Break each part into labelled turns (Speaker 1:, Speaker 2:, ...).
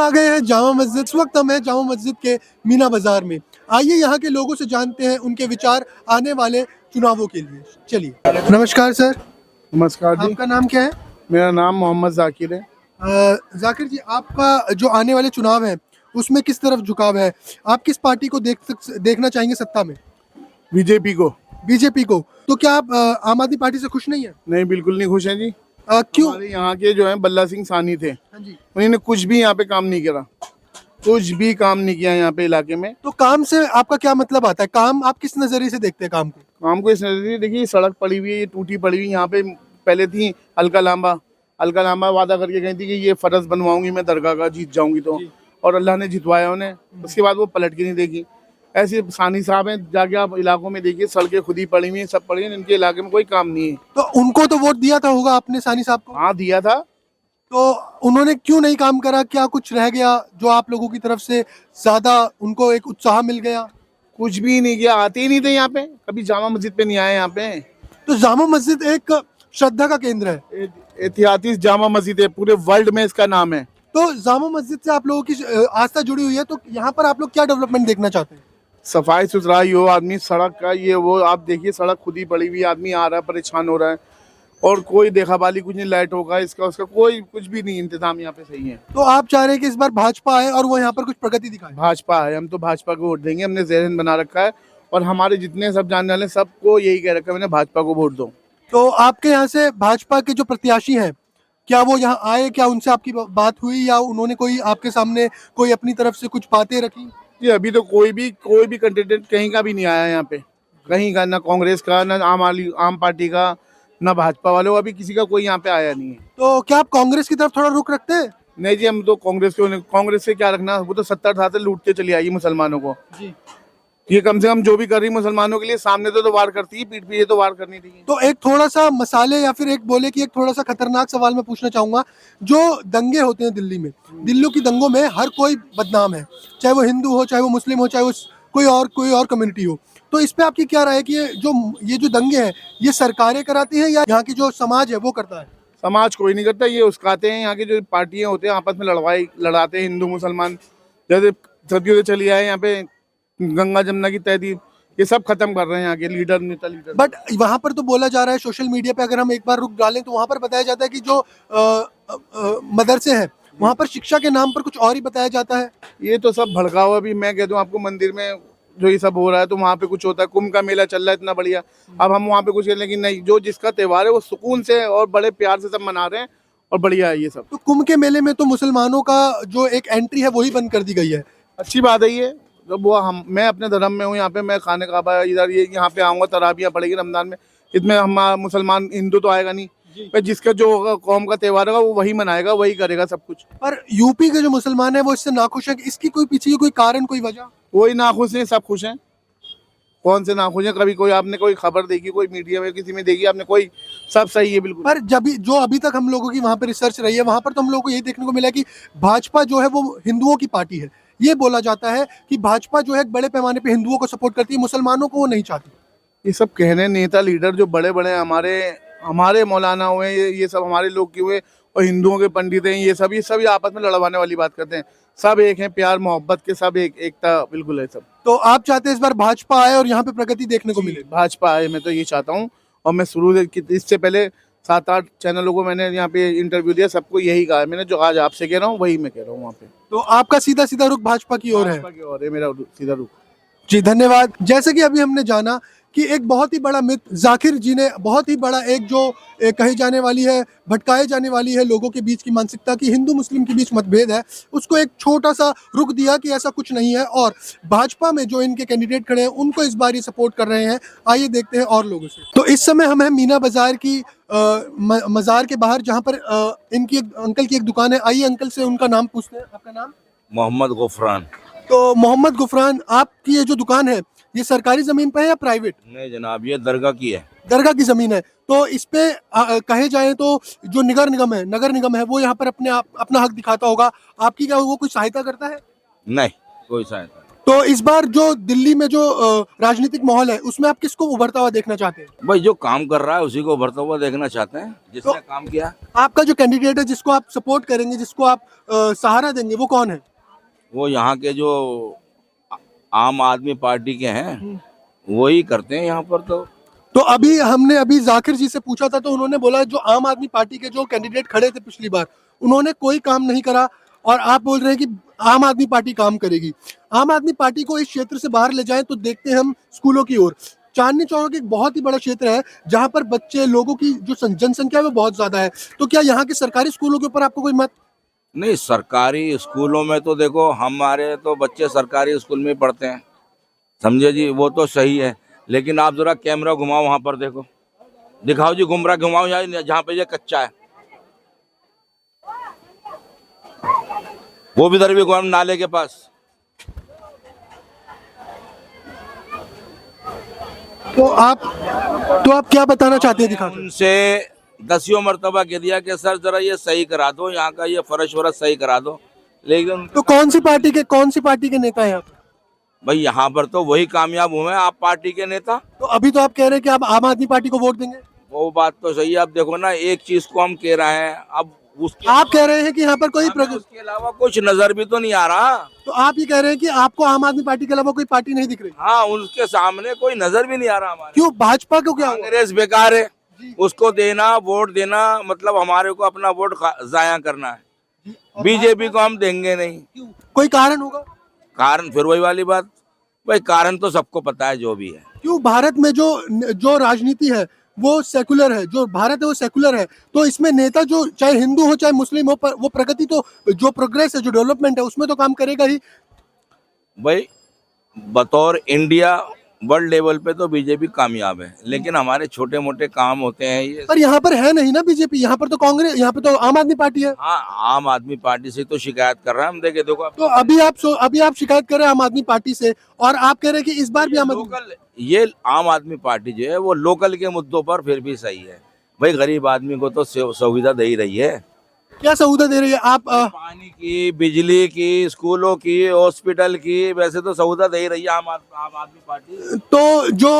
Speaker 1: आ गए हैं जामा मस्जिद। इस वक्त हम हैं जामा मस्जिद के मीना बाजार में। आइए यहाँ के लोगों से जानते हैं उनके विचार आने वाले चुनावों के लिए। चलिए, नमस्कार सर।
Speaker 2: नमस्कार जी।
Speaker 1: आपका नाम क्या है?
Speaker 2: मेरा नाम मोहम्मद जाकिर है।
Speaker 1: जाकिर जी, आपका जो आने वाले चुनाव है उसमें किस तरफ झुकाव है? आप किस पार्टी को देखना चाहेंगे सत्ता में?
Speaker 2: बीजेपी को।
Speaker 1: बीजेपी को। तो क्या आप आम आदमी पार्टी से खुश नहीं है?
Speaker 2: नहीं, बिल्कुल नहीं खुश हैं जी।
Speaker 1: क्यों?
Speaker 2: हमारे यहाँ के जो है बल्ला सिंह सानी थे,
Speaker 1: हाँ जी।
Speaker 2: उन्होंने कुछ भी यहाँ पे काम नहीं करा, कुछ भी काम नहीं किया यहाँ पे इलाके में।
Speaker 1: तो काम से आपका क्या मतलब आता है? काम आप किस नजरिए से देखते हैं काम को?
Speaker 2: काम को इस नजरिए देखिए, सड़क पड़ी हुई है, ये टूटी पड़ी हुई यहाँ पे पहले थी। अलका लांबा वादा करके गई थी कि ये फर्ज बनवाऊंगी मैं दरगाह का, जीत जाऊंगी तो, और अल्लाह ने जितवाया उन्हें। उसके बाद वो पलट के नहीं देखी। ऐसे सानी साहब हैं, जाके आप इलाकों में देखिए, सड़कें खुद ही पड़ी हुई हैं, सब पड़ी हैं, इनके इलाके में कोई काम नहीं है।
Speaker 1: तो उनको तो वोट दिया था होगा आपने, सानी साहब को?
Speaker 2: हाँ, दिया था।
Speaker 1: तो उन्होंने क्यों नहीं काम करा? क्या कुछ रह गया जो आप लोगों की तरफ से ज्यादा उनको एक उत्साह मिल गया?
Speaker 2: कुछ भी नहीं किया, आते ही नहीं थे यहाँ पे, कभी जामा मस्जिद पे नहीं आए यहाँ पे।
Speaker 1: तो जामा मस्जिद एक श्रद्धा का केंद्र है,
Speaker 2: ऐतिहासिक जामा मस्जिद है, पूरे वर्ल्ड में इसका नाम है।
Speaker 1: तो जामा मस्जिद से आप लोगों की आस्था जुड़ी हुई है। तो यहाँ पर आप लोग क्या डेवलपमेंट देखना चाहते हैं?
Speaker 2: सफाई सुथराई हो, आदमी सड़क का ये वो, आप देखिए सड़क खुद ही पड़ी हुई, आदमी आ रहा है परेशान हो रहा है, और कोई देखा बाली कुछ नहीं, लाइट होगा इसका उसका कोई कुछ भी नहीं, इंतजाम यहाँ पे सही है।
Speaker 1: तो आप चाह रहे हैं कि इस बार भाजपा आए और वो यहाँ पर कुछ प्रगति दिखाए?
Speaker 2: भाजपा है, हम तो भाजपा को वोट देंगे, हमने जहन बना रखा है, और हमारे जितने सब जानने वाले सबको यही कह रखा है मैंने, भाजपा को वोट दो।
Speaker 1: तो आपके यहाँ से भाजपा के जो प्रत्याशी हैं, क्या वो यहाँ आए? क्या उनसे आपकी बात हुई या उन्होंने कोई आपके सामने कोई अपनी तरफ से कुछ बातें रखी?
Speaker 2: जी, अभी तो कोई भी कैंडिडेट कहीं का भी नहीं आया यहाँ पे, कहीं का, ना कांग्रेस का, ना आम पार्टी का, ना भाजपा वालों, अभी किसी का कोई यहाँ पे आया नहीं है।
Speaker 1: तो क्या आप कांग्रेस की तरफ थोड़ा रुख रखते हैं?
Speaker 2: नहीं जी, हम तो कांग्रेस से क्या रखना, वो तो 70 साल से लूटते चली आई मुसलमानों को
Speaker 1: जी।
Speaker 2: ये कम से कम जो भी कर रही मुसलमानों के लिए, सामने तो वार करती है, पीठ पे ये तो वार करनी थी।
Speaker 1: तो एक थोड़ा सा मसाले या फिर एक बोले कि एक थोड़ा सा खतरनाक सवाल मैं पूछना चाहूंगा। जो दंगे होते हैं दिल्ली में, दिल्ली की दंगों में हर कोई बदनाम है, चाहे वो हिंदू हो, चाहे वो मुस्लिम हो, चाहे वो कोई और कम्युनिटी हो। तो इस पे आपकी क्या राय है कि ये जो दंगे हैं ये सरकारें कराती हैं या यहाँ की जो समाज है वो करता है?
Speaker 2: समाज कोई नहीं करता, ये उसकाते हैं, यहाँ की जो पार्टियां होते हैं आपस में लड़ाते हैं हिंदू मुसलमान, जैसे सदियों से चली आए यहाँ पे गंगा जमुना की तहजीब, ये सब खत्म कर रहे हैं यहाँ के नेता लीडर।
Speaker 1: बट वहां पर तो बोला जा रहा है सोशल मीडिया पे, अगर हम एक बार रुक डालें तो वहां पर बताया जाता है कि जो मदरसे हैं वहां पर शिक्षा के नाम पर कुछ और ही बताया जाता है।
Speaker 2: ये तो सब भड़का हुआ। अभी मैं कह दूं आपको, मंदिर में जो ये सब हो रहा है तो वहाँ पे कुछ होता है, कुंभ का मेला चल रहा है इतना बढ़िया, अब हम वहाँ पे कुछ करें, लेकिन नहीं, जो जिसका त्योहार है वो सुकून से और बड़े प्यार से सब मना रहे हैं, और बढ़िया है ये सब।
Speaker 1: तो कुंभ के मेले में तो मुसलमानों का जो एक एंट्री है वही बंद कर दी गई है।
Speaker 2: अच्छी बात है ये, जब वो मैं अपने धर्म में हूँ, यहाँ पे मैं खाने काबा इधर ये यहाँ पे आऊँगा, तराबियाँ पड़ेगी रमजान में, इसमें हम मुसलमान हिंदू तो आएगा नहीं, पर जिसका जो होगा कौम का त्योहार होगा वो वही मनाएगा, वही करेगा सब कुछ।
Speaker 1: पर यूपी के जो मुसलमान है वो इससे नाखुश है, इसकी कोई पीछे कोई कारण, कोई वजह?
Speaker 2: कोई नाखुश है, सब खुश हैं। कौन से नाखुश हैं? कभी कोई आपने कोई खबर देखी, कोई मीडिया में किसी में देखी आपने? कोई, सब सही है बिल्कुल।
Speaker 1: पर जब जो अभी तक हम लोगों की वहां पर रिसर्च रही है, वहां पर तो हम लोगों को यही देखने को मिला कि भाजपा जो है वो हिंदुओं की पार्टी है। ये बोला जाता है कि भाजपा जो है बड़े पैमाने पे हिंदुओं को सपोर्ट करती है, मुसलमानों को वो नहीं चाहती।
Speaker 2: ये सब कहने नेता लीडर जो बड़े बड़े हमारे मौलाना हुए, ये सब हमारे लोग क्यों हुए, और हिंदुओं के पंडित हैं, ये सब आपस में लड़वाने वाली बात करते हैं। सब एक हैं, प्यार मोहब्बत के, सब एकता बिल्कुल है सब।
Speaker 1: तो आप चाहते हैं इस बार भाजपा आए और यहाँ पे प्रगति देखने को मिले?
Speaker 2: भाजपा आए, मैं तो ये चाहता हूँ, और मैं शुरू से इससे पहले 7-8 चैनलों को मैंने यहाँ पे इंटरव्यू दिया, सबको यही कहा है मैंने, जो आज आपसे कह रहा हूँ वही मैं कह रहा हूँ वहाँ पे।
Speaker 1: तो आपका सीधा सीधा रुख भाजपा की ओर है?
Speaker 2: भाजपा की ओर है मेरा सीधा रुख।
Speaker 1: जी, धन्यवाद। जैसे कि अभी हमने जाना कि एक बहुत ही बड़ा मिथ जाकिर जी ने, बहुत ही बड़ा एक जो कही जाने वाली है, भटकाए जाने वाली है लोगों के बीच की मानसिकता कि हिंदू मुस्लिम के बीच मतभेद है, उसको एक छोटा सा रुख दिया कि ऐसा कुछ नहीं है, और भाजपा में जो इनके कैंडिडेट खड़े हैं उनको इस बार ये सपोर्ट कर रहे हैं। आइए देखते हैं और लोगों से। तो इस समय हम हैं मीना बाजार की मज़ार के बाहर, जहाँ पर इनकी अंकल की एक दुकान है। आइए अंकल से उनका नाम पूछते हैं। आपका नाम?
Speaker 3: मोहम्मद गुफरान।
Speaker 1: तो मोहम्मद गुफरान, आपकी ये जो दुकान है ये सरकारी जमीन पे है या प्राइवेट?
Speaker 3: नहीं जनाब, ये दरगाह की है।
Speaker 1: दरगाह की जमीन है। तो इस पे कहे जाए तो जो नगर निगम है वो यहाँ पर अपना हक दिखाता होगा। आपकी क्या वो कुछ सहायता करता है?
Speaker 3: नहीं, कोई सहायता नहीं।
Speaker 1: तो इस बार जो दिल्ली में जो राजनीतिक माहौल है उसमें आप किसको उभरता हुआ देखना चाहते हैं?
Speaker 3: भाई जो काम कर रहा है उसी को उभरता हुआ देखना चाहते हैं, जिसने काम किया।
Speaker 1: आपका जो कैंडिडेट है जिसको आप सपोर्ट करेंगे, जिसको आप सहारा देंगे, वो कौन है?
Speaker 3: वो यहाँ के जो आम आदमी पार्टी के हैं वही करते हैं यहाँ पर।
Speaker 1: तो हमने जाकिर जी से पूछा था तो उन्होंने बोला जो आम आदमी पार्टी के जो कैंडिडेट खड़े थे पिछली बार उन्होंने कोई काम नहीं करा, और आप बोल रहे हैं कि आम आदमी पार्टी काम करेगी। आम आदमी पार्टी को इस क्षेत्र से बाहर ले जाएं तो देखते हैं हम स्कूलों की ओर। चांदनी चौक एक बहुत ही बड़ा क्षेत्र है जहां पर बच्चे लोगों की जो जनसंख्या है वो बहुत ज्यादा है। तो क्या यहाँ के सरकारी स्कूलों के ऊपर आपको कोई मत?
Speaker 3: नहीं, सरकारी स्कूलों में तो देखो हमारे तो बच्चे सरकारी स्कूल में पढ़ते हैं, समझे जी, वो तो सही है। लेकिन आप जरा कैमरा घुमाओ, वहां पर देखो, दिखाओ जी, घुमाओ जहाँ पे ये कच्चा है, वो भी इधर भी नाले के पास।
Speaker 1: तो आप क्या बताना चाहते हैं दिखा?
Speaker 3: उनसे 10 मरतबा कह दिया कि सर जरा ये सही करा दो, यहाँ का ये फर्श वरश सही करा दो, लेकिन
Speaker 1: तो कौन सी पार्टी के नेता हैं आप?
Speaker 3: भाई यहाँ पर तो वही कामयाब हुए हैं, आप पार्टी के नेता।
Speaker 1: तो अभी तो आप कह रहे हैं कि आप आम आदमी पार्टी को वोट देंगे।
Speaker 3: वो बात तो सही है। अब देखो ना, एक चीज को हम कह रहे हैं, अब उसके
Speaker 1: आप कह रहे हैं कि यहाँ पर कोई
Speaker 3: उसके अलावा कुछ नजर भी तो नहीं आ रहा।
Speaker 1: तो आप ये कह रहे हैं कि आपको आम आदमी पार्टी के अलावा कोई पार्टी नहीं दिख रही?
Speaker 3: हाँ, उसके सामने कोई नजर भी नहीं आ रहा हमारे।
Speaker 1: क्यों? भाजपा को क्या हुआ?
Speaker 3: कांग्रेस बेकार है, उसको देना, वोट देना मतलब हमारे को अपना वोट जाया करना है। बीजेपी को हम देंगे नहीं।
Speaker 1: क्यों? कोई कारण होगा?
Speaker 3: कारण फिर वही वाली बात, भाई कारण तो सबको पता है जो भी है।
Speaker 1: क्यों? भारत में जो राजनीति है वो सेकुलर है, जो भारत है वो सेकुलर है, तो इसमें नेता जो चाहे हिंदू हो चाहे मुस्लिम हो, पर वो प्रगति तो, जो प्रोग्रेस है, जो डेवलपमेंट है उसमें तो काम करेगा ही।
Speaker 3: भाई बतौर इंडिया वर्ल्ड लेवल पे तो बीजेपी कामयाब है, लेकिन हमारे छोटे मोटे काम होते हैं ये।
Speaker 1: पर यहाँ पर है नहीं ना बीजेपी, यहाँ पर तो कांग्रेस, यहाँ पे तो आम आदमी पार्टी है।
Speaker 3: हाँ, आम आदमी पार्टी से तो शिकायत कर रहे हैं हम। देखो
Speaker 1: तो अभी आप शिकायत कर रहे हैं आम आदमी पार्टी से, और आप कह रहे हैं कि इस बार भी
Speaker 3: ये आम आदमी पार्टी जो है वो लोकल के मुद्दों पर फिर भी सही है। भाई गरीब आदमी को तो सुविधा दे ही रही है।
Speaker 1: क्या सहूलत दे रही है? आप
Speaker 3: पानी की, बिजली की, स्कूलों की, हॉस्पिटल की, वैसे तो सहूलत दे ही रही है आम आदमी पार्टी।
Speaker 1: तो जो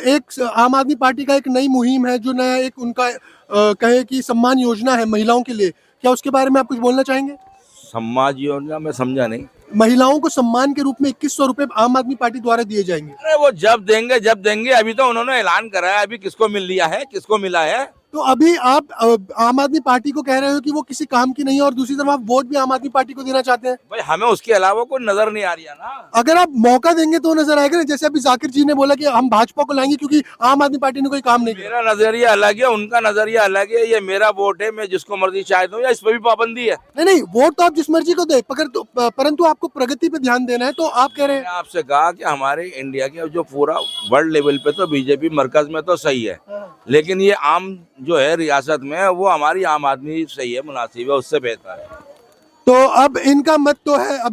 Speaker 1: एक आम आदमी पार्टी का एक नई मुहिम है, जो नया एक उनका कहे कि सम्मान योजना है महिलाओं के लिए, क्या उसके बारे में आप कुछ बोलना चाहेंगे?
Speaker 3: सम्मान योजना मैं समझा नहीं।
Speaker 1: महिलाओं को सम्मान के रूप में 2100 रुपए आम आदमी पार्टी द्वारा दिए जाएंगे।
Speaker 3: अरे वो जब देंगे, अभी तो उन्होंने ऐलान करा है, अभी किसको मिल लिया है, किसको मिला है?
Speaker 1: तो अभी आप आम आदमी पार्टी को कह रहे हो कि वो किसी काम की नहीं है, और दूसरी तरफ आप वोट भी आम आदमी पार्टी को देना चाहते हैं।
Speaker 3: भाई हमें उसके अलावा कोई नजर नहीं आ रही है ना।
Speaker 1: अगर आप मौका देंगे तो नजर आएगा ना, जैसे अभी जाकिर जी ने बोला कि हम भाजपा को लाएंगे क्योंकि आम आदमी पार्टी ने कोई काम नहीं किया।
Speaker 3: मेरा नजरिया अलग है, उनका नजरिया अलग है। ये मेरा वोट है, मैं जिसको मर्जी चाहे दूं, या इस पर भी पाबंदी है?
Speaker 1: नहीं, वोट तो आप जिस मर्जी को दे, परंतु आपको प्रगति पे ध्यान देना है। तो आप कह रहे हैं,
Speaker 3: मैंने आपसे कहा कि हमारे इंडिया के जो पूरा वर्ल्ड लेवल पे तो बीजेपी मरकज में तो सही है, लेकिन ये आम जो है रियासत में वो हमारी आम आदमी सही है, मुनासिब है, उससे बेहतर है।
Speaker 1: तो अब इनका मत तो है।